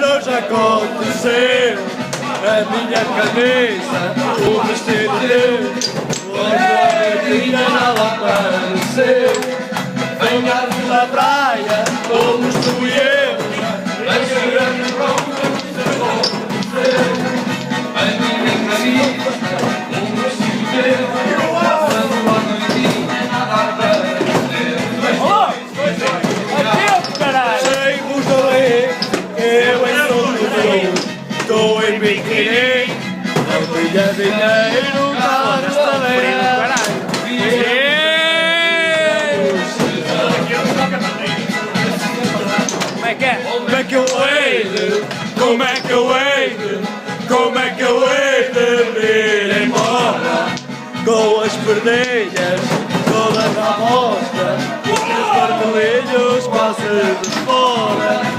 hoje aconteceu. A minha cabeça, o vestido teu, hoje a minha não apareceu. Venhamos à praia, fomos tu e eu, mas chegamos pronto, aconteceu. A minha cabeça, o vestido teu, quando a noitinha nada apareceu. Saímos dali, eu em todo estou em biquíni, a minha dinheiro está na estaleira. Como é que eu hei de, como é que eu hei de, como é que eu hei de vir embora? Com as perdilhas todas à mostra, os vermelhos quase de fora.